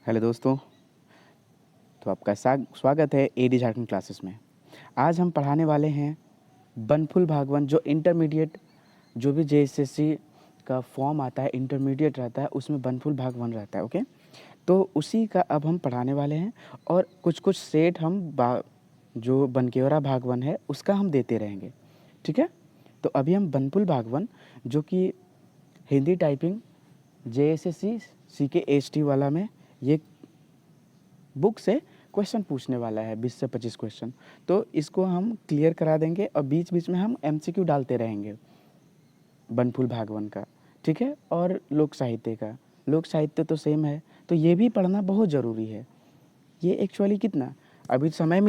Hello दोस्तों। तो आपका स्वागत है एडी झारखंड क्लासेस में। आज हम पढ़ाने वाले हैं बनफुल भागवन। जो इंटरमीडिएट जो भी जेएसएससी का फॉर्म आता है, इंटरमीडिएट रहता है, उसमें बनफुल भागवन रहता है। ओके, तो उसी का अब हम पढ़ाने वाले हैं और कुछ कुछ सेट हम जो बनकेवरा भागवन है उसका हम देते रहेंगे। ठीक है, तो अभी हम बनफुल भागवन जो कि हिंदी टाइपिंग जेएसएससी सीके एचटी वाला में ये बुक से क्वेश्चन पूछने वाला है, 20 से 25 क्वेश्चन। तो इसको हम क्लियर करा देंगे और बीच बीच में हम एमसीक्यू डालते रहेंगे बनफुल भागवन का। ठीक है, और लोक साहित्य का। लोक साहित्य तो सेम है, तो ये भी पढ़ना बहुत ज़रूरी है। ये एक्चुअली कितना अभी समय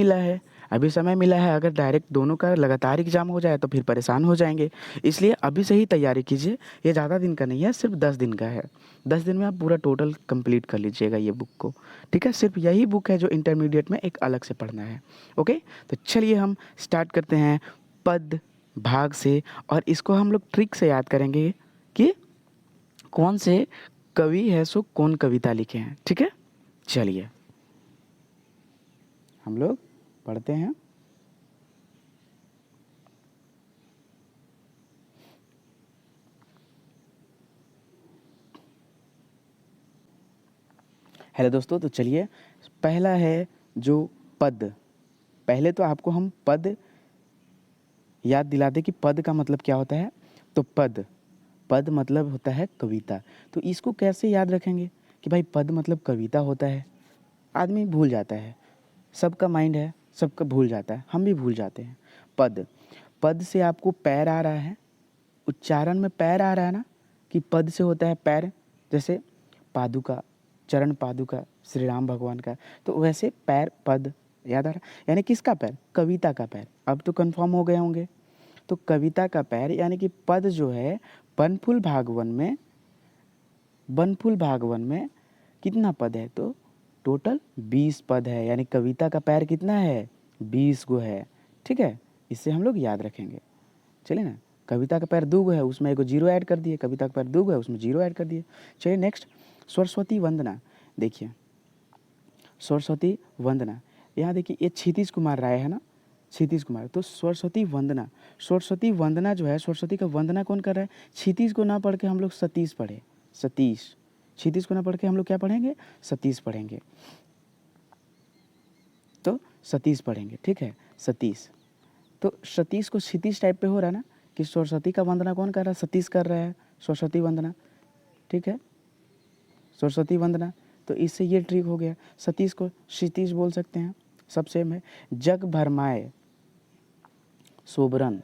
मिला है, अगर डायरेक्ट दोनों का लगातार एग्जाम हो जाए तो फिर परेशान हो जाएंगे। इसलिए अभी से ही तैयारी कीजिए। ये ज़्यादा दिन का नहीं है, सिर्फ 10 दिन का है। 10 दिन में आप पूरा टोटल कंप्लीट कर लीजिएगा ये बुक को। ठीक है, सिर्फ यही बुक है जो इंटरमीडिएट में एक अलग से पढ़ना है। ओके, तो चलिए हम स्टार्ट करते हैं पद भाग से, और इसको हम लोग ट्रिक से याद करेंगे कि कौन से कवि है सो कौन कविता लिखे हैं। ठीक है, चलिए हम लोग पढ़ते हैं। हेलो दोस्तों, तो चलिए पहला है जो पद। पहले तो आपको हम पद याद दिला दें कि पद का मतलब क्या होता है। तो पद मतलब होता है कविता। तो इसको कैसे याद रखेंगे कि भाई पद मतलब कविता होता है। आदमी भूल जाता है, सबका माइंड है, सबका भूल जाता है, हम भी भूल जाते हैं। पद, पद से आपको पैर आ रहा है, उच्चारण में पैर आ रहा है ना, कि पद से होता है पैर। जैसे पादुका, चरण पादुका श्री राम भगवान का, तो वैसे पैर पद याद आ रहा, यानी किसका पैर? कविता का पैर। अब तो कंफर्म हो गए होंगे। तो कविता का पैर यानी कि पद जो है बनफुल भागवन में कितना पद है? तो टोटल 20 पद है, यानी कविता का पैर कितना है? 20 गो है। ठीक है, इससे हम लोग याद रखेंगे। चलिए ना, कविता का पैर 2 गो है, उसमें एक जीरो ऐड कर दिए। कविता का पैर 2 गो है, उसमें जीरो ऐड कर दिए। चलिए नेक्स्ट, सरस्वती वंदना। देखिए सरस्वती वंदना, यहाँ देखिए ये क्षितिज कुमार राय है ना, क्षितिज कुमार। तो सरस्वती वंदना जो है, सरस्वती का वंदना कौन कर रहा है? क्षितिज को ना पढ़ के हम लोग सतीश पढ़े। सतीश, क्षितिज को ना पढ़ के हम लोग क्या पढ़ेंगे? सतीश पढ़ेंगे। तो सतीश पढ़ेंगे। ठीक है, सतीश। तो सतीश को क्षितिज टाइप पे हो रहा है ना, कि सरस्वती का वंदना कौन कर रहा है? सतीश कर रहा है सरस्वती वंदना। ठीक है, सरस्वती वंदना। तो इससे ये ट्रिक हो गया। सतीश को क्षितिज बोल सकते हैं, सब सेम है। जग भरमाए सोबरन,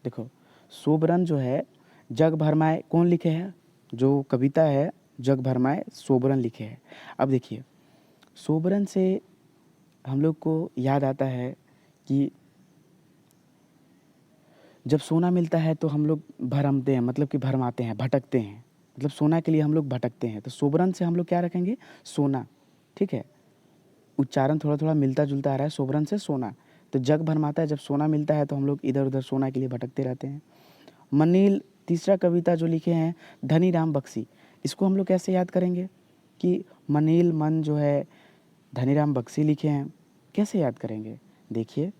देखो सोबरन जो है, जग भरमाए कौन लिखे हैं? जो कविता है जग भरमाए सोबरन लिखे हैं। अब देखिए सोबरन से हम लोग को याद आता है कि जब सोना मिलता है तो हम लोग भरमते हैं, मतलब कि भरमाते हैं, भटकते हैं। मतलब सोना के लिए हम लोग भटकते हैं। तो सोबरन से हम लोग क्या रखेंगे? सोना। ठीक है, उच्चारण थोड़ा थोड़ा मिलता जुलता आ रहा है। सोबरन से सोना, तो जग भरमाता है, जब सोना मिलता है तो हम लोग इधर उधर सोना के लिए भटकते रहते हैं। मनील, तीसरा कविता जो लिखे हैं धनी राम बख्शी, इसको हम लोग कैसे याद करेंगे कि मनील मन जो है धनी राम बख्शी लिखे हैं, कैसे याद करेंगे? देखिए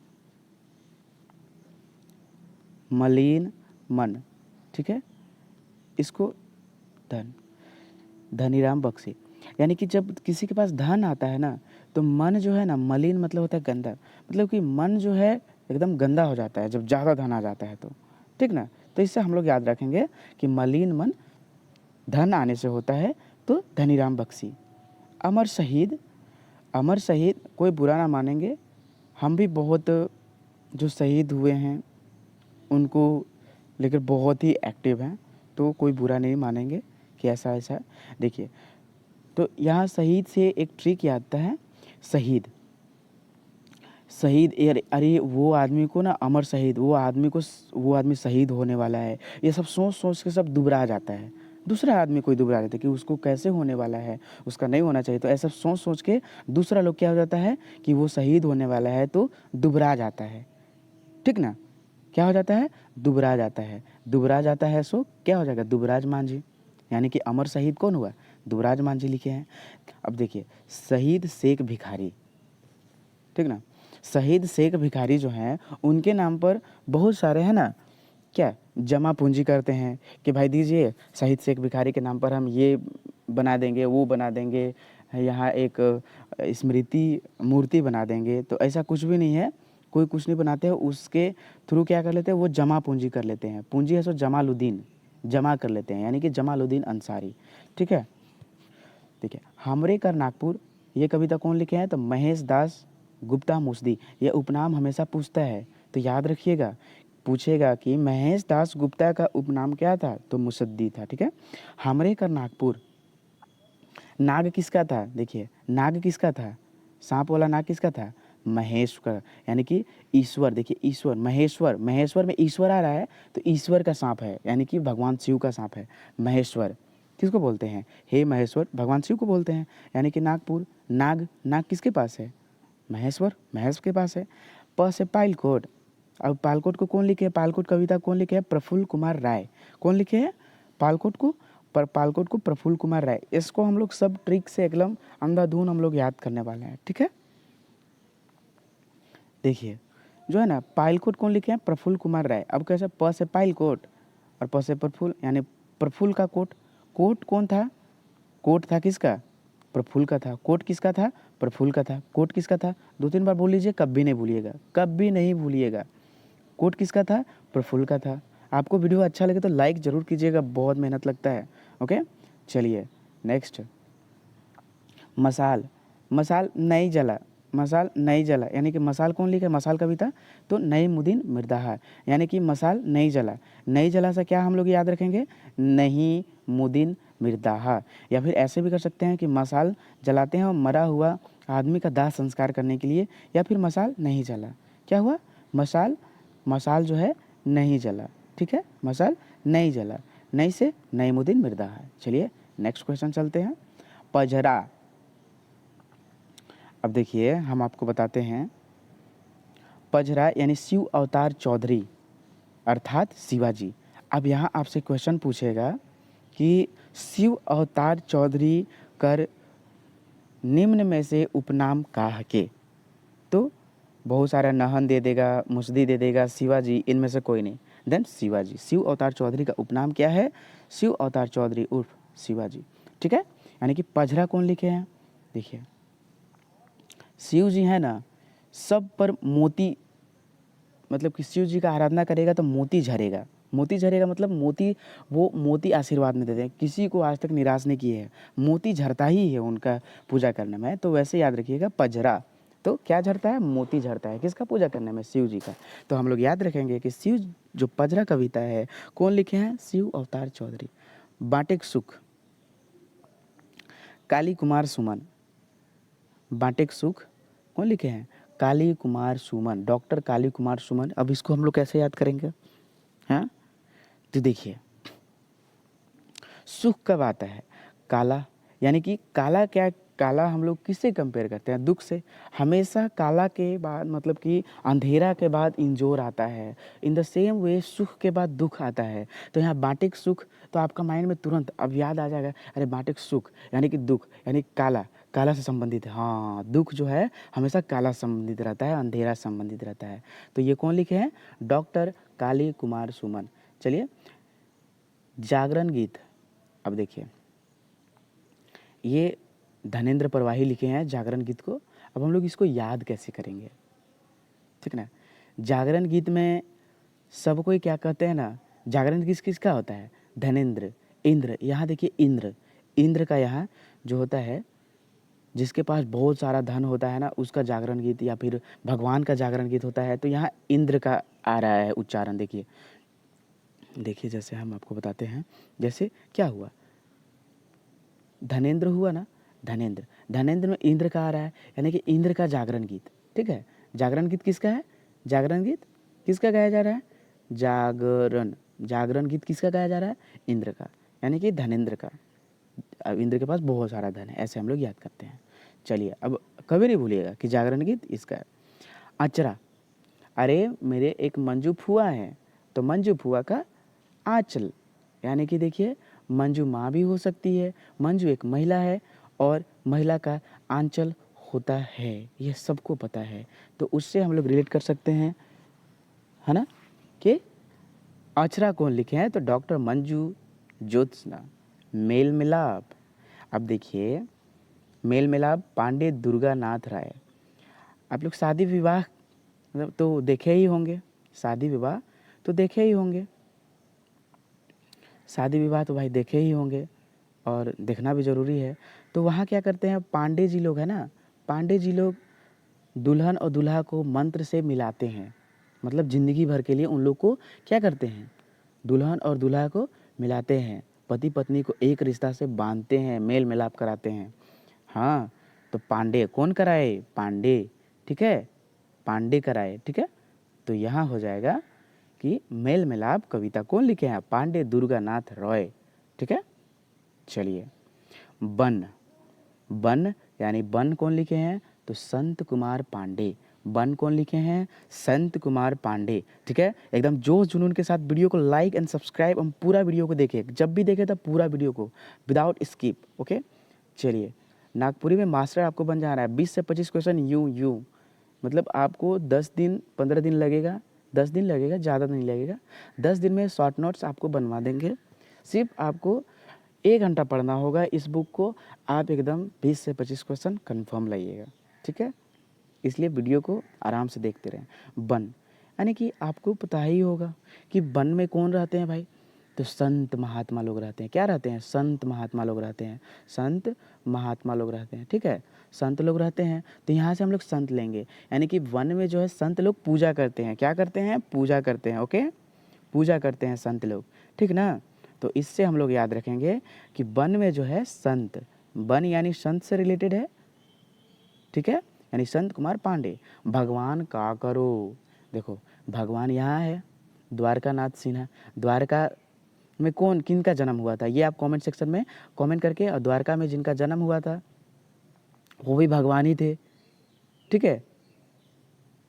मलिन मन, ठीक है, इसको धनीराम बख्शी, यानी कि जब किसी के पास धन आता है ना, तो मन जो है ना, मलिन मतलब होता है गंदा, मतलब कि मन जो है एकदम गंदा हो जाता है जब ज़्यादा धन आ जाता है तो। ठीक ना, तो इससे हम लोग याद रखेंगे कि मलिन मन धन आने से होता है। तो धनीराम बख्शी। अमर शहीद, अमर शहीद कोई बुरा ना मानेंगे, हम भी बहुत जो शहीद हुए हैं उनको लेकर बहुत ही एक्टिव हैं, तो कोई बुरा नहीं मानेंगे कि ऐसा ऐसा। देखिए तो यहाँ शहीद से एक ट्रिक याद आता है। शहीद, शहीद अरे वो आदमी को ना, अमर शहीद, वो आदमी शहीद होने वाला है, ये सब सोच सोच के सब दुबरा जाता है। दूसरा आदमी कोई दुबरा जाता है कि उसको कैसे होने वाला है, उसका नहीं होना चाहिए। तो ऐसा सोच सोच के दूसरा लोग क्या हो जाता है कि वो शहीद होने वाला है तो दुबरा जाता है। ठीक ना, क्या हो जाता है? दुबरा जाता है। दुबरा जाता है सो क्या हो जाएगा? दुबराज मांझी। यानी कि अमर शहीद कौन हुआ? दुबराज मांझी लिखे हैं। अब देखिए शहीद शेख भिखारी, ठीक ना, शहीद शेख भिखारी जो हैं उनके नाम पर बहुत सारे है ना क्या जमा पूंजी करते हैं कि भाई दीजिए शहीद शेख भिखारी के नाम पर हम ये बना देंगे, वो बना देंगे, यहाँ एक स्मृति मूर्ति बना देंगे। तो ऐसा कुछ भी नहीं है, कोई कुछ नहीं बनाते हैं, उसके थ्रू क्या कर लेते हैं, वो जमा पूंजी कर लेते हैं। पूंजी है सो जमालुद्दीन जमा कर लेते हैं, यानी कि जमालुद्दीन अंसारी, ठीक है। देखिए हमरे कर नागपुर, ये कविता कौन लिखे हैं, तो महेश दास गुप्ता मुसदी। ये उपनाम हमेशा पूछता है, तो याद रखिएगा, पूछेगा कि महेश दास गुप्ता का उपनाम क्या था, तो मुसद्दी था, ठीक है। हमरे कर नागपुर, नाग किसका था, देखिए नाग किसका था, सांप वाला नाग किसका था, महेश्वर, यानी कि ईश्वर। देखिए ईश्वर, महेश्वर, महेश्वर में ईश्वर आ रहा है, तो ईश्वर का सांप है, यानी कि भगवान शिव का सांप है महेश्वर। किसको बोलते हैं, हे महेश्वर, भगवान शिव को बोलते हैं। यानी कि नागपुर, नाग, नाग किसके पास है, महेश्वर, महेश के पास है। प से पालकोट, अब पालकोट को कौन लिखे है, पालकोट कविता कौन लिखे है, प्रफुल्ल कुमार राय। कौन लिखे हैं पालकोट को, पर पालकोट को प्रफुल्ल कुमार राय। इसको हम लोग सब ट्रिक से एकदम अंधाधुन हम लोग याद करने वाले हैं, ठीक है। देखिए जो है ना पालकोट कौन लिखे हैं, प्रफुल्ल कुमार राय। अब कैसे, प से पालकोट और प से प्रफुल्ल, यानी प्रफुल्ल का कोट। कोट कौन था, कोट था किसका, प्रफुल्ल का था। कोट किसका था, प्रफुल्ल का था। कोट किसका था, 2-3 बार बोल लीजिए, कभी नहीं भूलिएगा, कभी नहीं भूलिएगा। कोट किसका था, प्रफुल्ल का था। आपको वीडियो अच्छा लगे तो लाइक ज़रूर कीजिएगा, बहुत मेहनत लगता है, ओके। चलिए नेक्स्ट, मसाल, मसाल नहीं जला, मसाल नहीं जला, यानी कि मसाल कौन लिखा है, मसाल कविता तो नईमुद्दीन मिर्ज़ा, यानी कि मसाल नहीं जला। नहीं जला से क्या हम लोग याद रखेंगे, नईमुद्दीन मिर्ज़ा। या फिर ऐसे भी कर सकते हैं कि मसाल जलाते हैं और मरा हुआ आदमी का दाह संस्कार करने के लिए, या फिर मसाल नहीं जला, क्या हुआ, मसाल, मसाल जो है नहीं जला, ठीक है, मसाल नहीं जला। नहीं से नईमुद्दीन मिर्ज़ा। चलिए नेक्स्ट क्वेश्चन चलते हैं, पजरा। अब देखिए हम आपको बताते हैं, पजरा यानी शिव अवतार चौधरी अर्थात शिवाजी। अब यहाँ आपसे क्वेश्चन पूछेगा कि शिव अवतार चौधरी कर निम्न में से उपनाम काह के, तो बहुत सारा नहन दे देगा, मुसदी दे देगा, शिवाजी, इनमें से कोई नहीं, देन शिवाजी। शिव अवतार चौधरी का उपनाम क्या है, शिव अवतार चौधरी उर्फ शिवाजी, ठीक है। यानी कि पजरा कौन लिखे हैं, देखिए शिव जी है ना, सब पर मोती, मतलब कि शिव जी का आराधना करेगा तो मोती झरेगा। मोती झरेगा मतलब मोती, वो मोती आशीर्वाद में देते हैं, किसी को आज तक निराश नहीं किए हैं, मोती झरता ही है उनका पूजा करने में। तो वैसे याद रखिएगा पजरा, तो क्या झरता है, मोती झरता है, किसका पूजा करने में, शिव जी का। तो हम लोग याद रखेंगे कि शिव जो पजरा कविता है कौन लिखे हैं, शिव अवतार चौधरी। बाटेक सुख, काली कुमार सुमन, बाटेक सुख कौन लिखे हैं, काली कुमार सुमन, डॉक्टर काली कुमार सुमन। अब इसको हम लोग कैसे याद करेंगे, हाँ, तो देखिए सुख कब आता है, काला, यानी कि काला क्या, काला हम लोग किससे कंपेयर करते हैं, दुख से। हमेशा काला के बाद मतलब कि अंधेरा के बाद इंजोर आता है, इन द सेम वे सुख के बाद दुख आता है। तो यहाँ बाटिक सुख, तो आपका माइंड में तुरंत अब याद आ जाएगा, अरे बाटिक सुख यानी कि दुख, यानी काला, काला से संबंधित है। हाँ, दुख जो है हमेशा काला संबंधित रहता है, अंधेरा संबंधित रहता है। तो ये कौन लिखे हैं, डॉक्टर काली कुमार सुमन। चलिए जागरण गीत, अब देखिए ये धनेंद्र प्रवाही लिखे हैं जागरण गीत को। अब हम लोग इसको याद कैसे करेंगे, ठीक ना। जागरण गीत में सब कोई क्या कहते हैं ना, जागरण किस किस का होता है, धनेंद्र, इंद्र। यहाँ देखिए इंद्र, इंद्र का यहाँ जो होता है, जिसके पास बहुत सारा धन होता है ना, उसका जागरण गीत, या फिर भगवान का जागरण गीत होता है। तो यहाँ इंद्र का आ रहा है उच्चारण। देखिए देखिए जैसे हम आपको बताते हैं, जैसे क्या हुआ, धनेंद्र हुआ ना, धनेंद्र, धनेंद्र में इंद्र का आ रहा है, यानी कि इंद्र का जागरण गीत, ठीक है। जागरण गीत किसका है, जागरण गीत किसका गाया जा रहा है, जागरण, जागरण गीत किसका गाया जा रहा है, इंद्र का, यानी कि धनेंद्र का। अब इंद्र के पास बहुत सारा धन है, ऐसे हम लोग याद करते हैं। चलिए अब कभी नहीं भूलिएगा कि जागरण गीत इसका है। अचरा, अरे मेरे एक मंजू फुआ है, तो मंजू फुआ का आंचल, यानी कि देखिए मंजू माँ भी हो सकती है, मंजू एक महिला है और महिला का आंचल होता है, यह सबको पता है। तो उससे हम लोग रिलेट कर सकते हैं, है ना, कि अक्षरा कौन लिखे हैं, तो डॉक्टर मंजू ज्योत्सना। मेल मिलाप, अब देखिए मेल मिलाप पांडे दुर्गा नाथ राय। आप लोग शादी विवाह मतलब तो देखे ही होंगे, शादी विवाह तो देखे ही होंगे, शादी विवाह तो भाई देखे ही होंगे और देखना भी ज़रूरी है। तो वहाँ क्या करते हैं पांडे जी लोग, है ना, पांडे जी लोग दुल्हन और दूल्हा को मंत्र से मिलाते हैं, मतलब ज़िंदगी भर के लिए उन लोग को क्या करते हैं, दुल्हन और दूल्हा को मिलाते हैं, पति पत्नी को एक रिश्ता से बांधते हैं, मेल मिलाप कराते हैं। हाँ, तो पांडे कौन कराए, पांडे, ठीक है, पांडे कराए, ठीक है। तो यहाँ हो जाएगा कि मेल मिलाप कविता कौन लिखे हैं, पांडे दुर्गा नाथ रॉय, ठीक है। चलिए बन, बन यानी बन कौन लिखे हैं, तो संत कुमार पांडे। बन कौन लिखे हैं, संत कुमार पांडे, ठीक है। एकदम जोश जुनून के साथ वीडियो को लाइक एंड सब्सक्राइब, हम पूरा वीडियो को देखें, जब भी देखें तब पूरा वीडियो को विदाउट स्किप, ओके। चलिए नागपुरी में मास्टर आपको बन जा रहा है, 20 से 25 क्वेश्चन यूं मतलब आपको 10 दिन 15 दिन लगेगा, 10 दिन लगेगा, ज़्यादा नहीं लगेगा। 10 दिन में शॉर्ट नोट्स आपको बनवा देंगे, सिर्फ आपको 1 घंटा पढ़ना होगा इस बुक को, आप एकदम 20 से 25 क्वेश्चन कन्फर्म लाइएगा, ठीक है। इसलिए वीडियो को आराम से देखते रहें। वन यानी कि आपको पता ही होगा कि वन में कौन रहते हैं भाई, तो संत महात्मा लोग रहते हैं। क्या रहते हैं, संत महात्मा लोग रहते हैं, संत महात्मा लोग रहते हैं, ठीक है, संत लोग रहते हैं। तो यहाँ से हम लोग संत लेंगे, यानी कि वन में जो है संत लोग पूजा करते हैं, क्या करते हैं, पूजा करते हैं, ओके, पूजा करते हैं संत लोग, ठीक ना। तो इससे हम लोग याद रखेंगे कि वन में जो है संत, वन यानी संत से रिलेटेड है, ठीक है, यानी संत कुमार पांडे। भगवान का करो, देखो भगवान यहाँ है, द्वारका नाथ सिन्हा। द्वारका में कौन किन का जन्म हुआ था, ये आप कमेंट सेक्शन में कमेंट करके, और द्वारका में जिनका जन्म हुआ था वो भी भगवान ही थे, ठीक है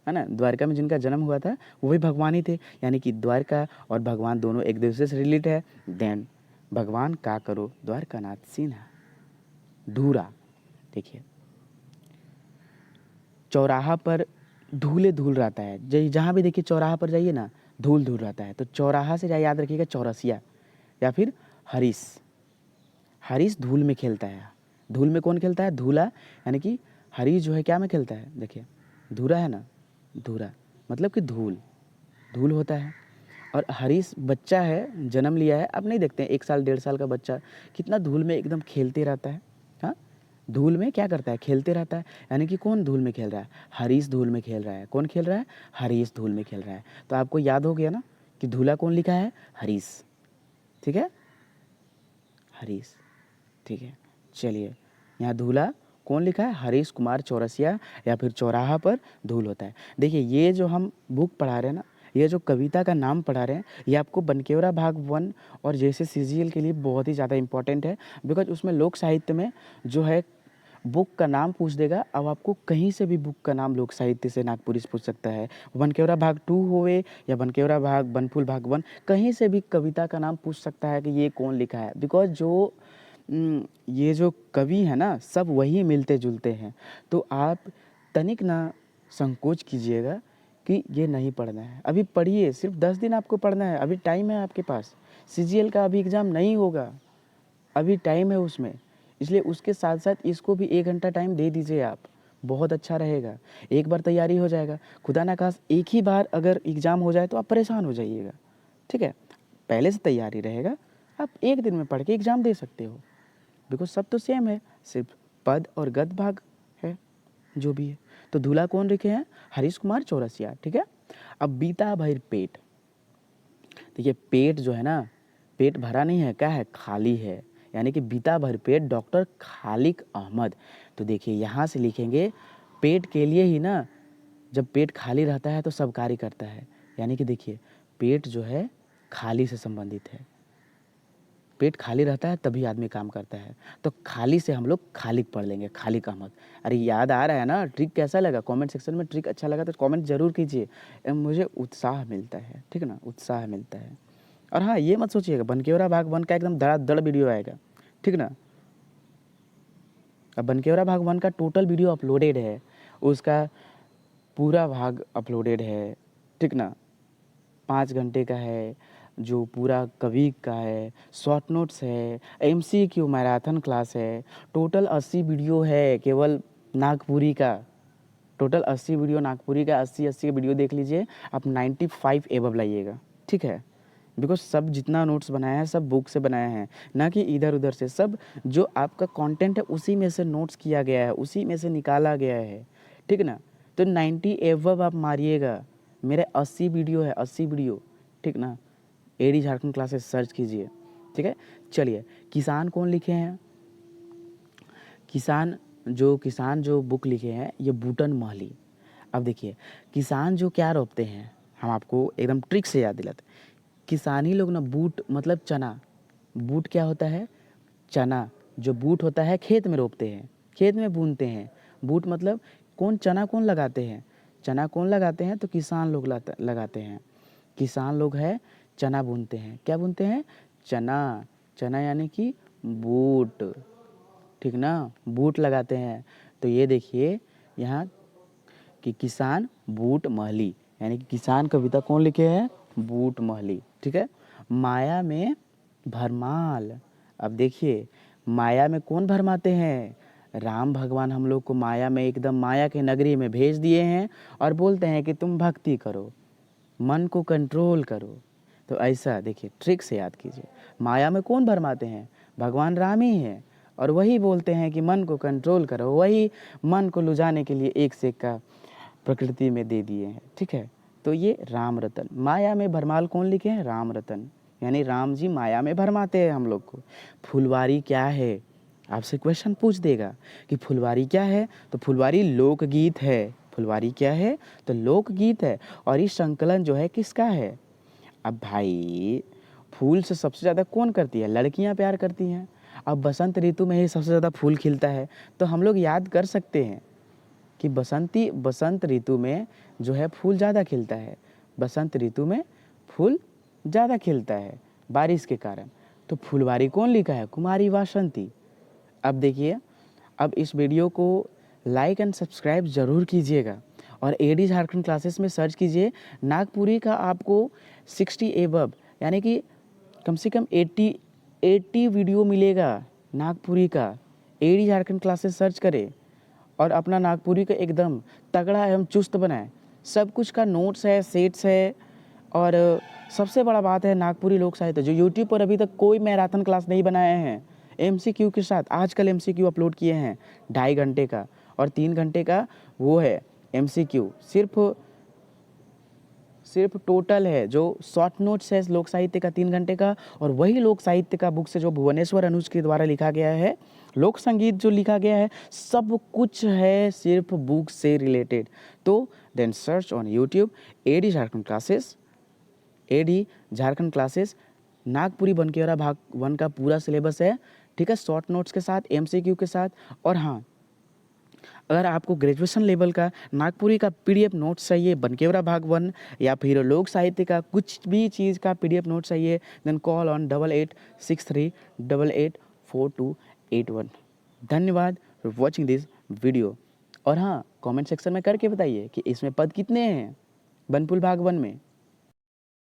ना। द्वारका में जिनका जन्म हुआ था वो भी भगवान ही थे, यानी कि द्वारका और भगवान दोनों एक दूसरे से रिलेटेड है। देन भगवान का करो द्वारका नाथ सिन्हा। धूरा, देखिए चौराहा पर धूले धूल रहता है, जहाँ भी देखिए चौराहा पर जाइए ना, धूल धूल रहता है। तो चौराहा से याद रखिएगा चौरसिया या फिर हरीश। हरीश धूल में खेलता है, धूल में कौन खेलता है, धूला, यानी कि हरीश जो है क्या में खेलता है, देखिए धूरा है ना, धूरा मतलब कि धूल, धूल होता है। और हरीश बच्चा है, जन्म लिया है, अब नहीं देखते हैं 1 साल 1.5 साल का बच्चा कितना धूल में एकदम खेलते रहता है, हाँ, धूल में क्या करता है, खेलते रहता है। यानी कि कौन धूल में खेल रहा है, हरीश धूल में खेल रहा है। कौन खेल रहा है, हरीश धूल में खेल रहा है। तो आपको याद हो गया ना कि धूला कौन लिखा है, हरीश, ठीक है, हरीश, ठीक है। चलिए यहाँ धूला कौन लिखा है, हरीश कुमार चौरसिया या फिर चौराहा पर धूल होता है। देखिए ये जो हम बुक पढ़ा रहे हैं ना, ये जो कविता का नाम पढ़ा रहे हैं, ये आपको बनकेवरा भाग 1 और जैसे सीजीएल के लिए बहुत ही ज़्यादा इंपॉर्टेंट है, बिकॉज उसमें लोक साहित्य में जो है बुक का नाम पूछ देगा। अब आपको कहीं से भी बुक का नाम लोक साहित्य से नागपुरी से पूछ सकता है, बनकेवरा भाग 2 होवे या बनकेवरा भाग बनफुल भाग 1, कहीं से भी कविता का नाम पूछ सकता है कि ये कौन लिखा है। बिकॉज जो ये जो कवि है ना, सब वही मिलते जुलते हैं। तो आप तनिक ना संकोच कीजिएगा कि ये नहीं पढ़ना है, अभी पढ़िए, सिर्फ 10 दिन आपको पढ़ना है, अभी टाइम है आपके पास। सीजीएल का अभी एग्ज़ाम नहीं होगा, अभी टाइम है उसमें, इसलिए उसके साथ साथ इसको भी 1 घंटा टाइम दे दीजिए आप, बहुत अच्छा रहेगा। एक बार तैयारी हो जाएगा, खुदा ना खास एक ही बार अगर एग्ज़ाम हो जाए तो आप परेशान हो जाइएगा, ठीक है। पहले से तैयारी रहेगा, आप 1 दिन में पढ़ के एग्ज़ाम दे सकते हो, बिकॉज सब तो सेम है, सिर्फ पद और गद्य भाग है जो भी है। तो दूल्हा कौन लिखे हैं, हरीश कुमार चौरसिया, ठीक है। अब बीता भर पेट, देखिए पेट जो है ना, पेट भरा नहीं है, क्या है, खाली है, यानी कि बीता भर पेट डॉक्टर खालिक अहमद। तो देखिए यहाँ से लिखेंगे पेट के लिए ही ना, जब पेट खाली रहता है तो सब कार्य करता है, यानी कि देखिए पेट जो है खाली से संबंधित है, पेट खाली रहता है तभी आदमी काम करता है। तो खाली से हम लोग खालिक पढ़ लेंगे, खालिक अहमद। अरे याद आ रहा है ना, ट्रिक कैसा लगा, कमेंट सेक्शन में ट्रिक अच्छा लगा तो कमेंट जरूर कीजिए, मुझे उत्साह मिलता है, ठीक है ना, उत्साह मिलता है। और हाँ, ये मत सोचिएगा बनकेवरा भाग 1 का एकदम धड़ाधड़ वीडियो आएगा, ठीक ना। अब बनकेवरा भाग 1 का टोटल वीडियो अपलोडेड है, उसका पूरा भाग अपलोडेड है, ठीक ना। 5 घंटे का है, जो पूरा कवि का है, शॉर्ट नोट्स है, MCQ मैराथन क्लास है, टोटल 80 वीडियो है केवल नागपुरी का। टोटल 80 वीडियो नागपुरी का, 80 वीडियो देख लीजिए, आप 95 एबव लाइएगा, ठीक है। बिकॉज सब जितना नोट्स बनाया है सब बुक से बनाया है, ना कि इधर उधर से। सब जो आपका कंटेंट है उसी में से नोट्स किया गया है, उसी में से निकाला गया है, ठीक ना। तो 90 एबव आप मारिएगा, मेरे 80 वीडियो है, 80 वीडियो, ठीक ना। AD झारखंड क्लासेस सर्च कीजिए, ठीक है। चलिए, किसान कौन लिखे हैं? किसान जो बुक लिखे हैं ये बूटन महली। अब देखिए, किसान जो क्या रोपते हैं, हम आपको एकदम ट्रिक से याद दिलाते हैं। किसानी लोग ना, बूट मतलब चना, बूट क्या होता है? चना। जो बूट होता है खेत में रोपते हैं, खेत में बूनते हैं। बूट मतलब चना कौन लगाते हैं? चना कौन लगाते हैं? तो किसान लोग लगाते हैं। किसान लोग है चना बुनते हैं। क्या बुनते हैं? चना। चना यानी कि बूट, ठीक ना, बूट लगाते हैं। तो ये देखिए यहाँ कि किसान बूट महली, यानी कि किसान कविता कौन लिखे हैं? बूट महली, ठीक है। माया में भरमाल। अब देखिए, माया में कौन भरमाते हैं? राम भगवान हम लोग को माया में, एकदम माया के नगरी में भेज दिए हैं और बोलते हैं कि तुम भक्ति करो, मन को कंट्रोल करो। तो ऐसा देखिए, ट्रिक से याद कीजिए, माया में कौन भरमाते हैं? भगवान राम ही हैं, और वही बोलते हैं कि मन को कंट्रोल करो। वही मन को लुझाने के लिए एक से एक का प्रकृति में दे दिए हैं, ठीक है। तो ये राम रतन, माया में भरमाल कौन लिखे हैं? राम रतन, यानी राम जी माया में भरमाते हैं हम लोग को। फुलवारी क्या है? आपसे क्वेश्चन पूछ देगा कि फुलवारी क्या है, तो फुलवारी लोकगीत है। फुलवारी क्या है? तो लोकगीत है। और इस संकलन जो है किसका है? अब भाई, फूल से सबसे ज़्यादा कौन करती है? लड़कियां प्यार करती हैं। अब बसंत ऋतु में ही सबसे ज़्यादा फूल खिलता है, तो हम लोग याद कर सकते हैं कि बसंत ऋतु में जो है फूल ज़्यादा खिलता है। बसंत ऋतु में फूल ज़्यादा खिलता है बारिश के कारण। तो फुलवारी कौन लिखा है? कुमारी वासंती। अब देखिए, अब इस वीडियो को लाइक एंड सब्सक्राइब ज़रूर कीजिएगा, और AD झारखंड क्लासेस में सर्च कीजिए। नागपुरी का आपको 60 एबव, यानी कि कम से कम 80 वीडियो मिलेगा नागपुरी का। AD झारखंड क्लासेस सर्च करें और अपना नागपुरी का एकदम तगड़ा एवं चुस्त बनाएं। सब कुछ का नोट्स है, सेट्स है, और सबसे बड़ा बात है नागपुरी लोक साहित्य, जो यूट्यूब पर अभी तक कोई मैराथन क्लास नहीं बनाए हैं MCQ के साथ। आजकल MCQ अपलोड किए हैं 2.5 घंटे का, और 3 घंटे का वो है MCQ। सिर्फ टोटल है जो शॉर्ट नोट्स है लोक साहित्य का 3 घंटे का, और वही लोक साहित्य का बुक से जो भुवनेश्वर अनुज के द्वारा लिखा गया है, लोक संगीत जो लिखा गया है, सब कुछ है सिर्फ बुक से रिलेटेड। तो then search on YouTube AD Jharkhand classes. AD Jharkhand classes, Nagpuri बनकेवरा भाग 1 का पूरा सिलेबस है, ठीक है, शॉर्ट नोट्स के साथ, MCQ के साथ। और हाँ, अगर आपको ग्रेजुएशन लेवल का नागपुरी का PDF नोट्स चाहिए, बनकेवरा भाग 1, या फिर लोक साहित्य का कुछ भी चीज़ का PDF नोट चाहिए, देन कॉल ऑन 8863884281। धन्यवाद फॉर वॉचिंग दिस वीडियो। और हाँ, कमेंट सेक्शन में करके बताइए कि इसमें पद कितने हैं बनपुल भाग 1 में।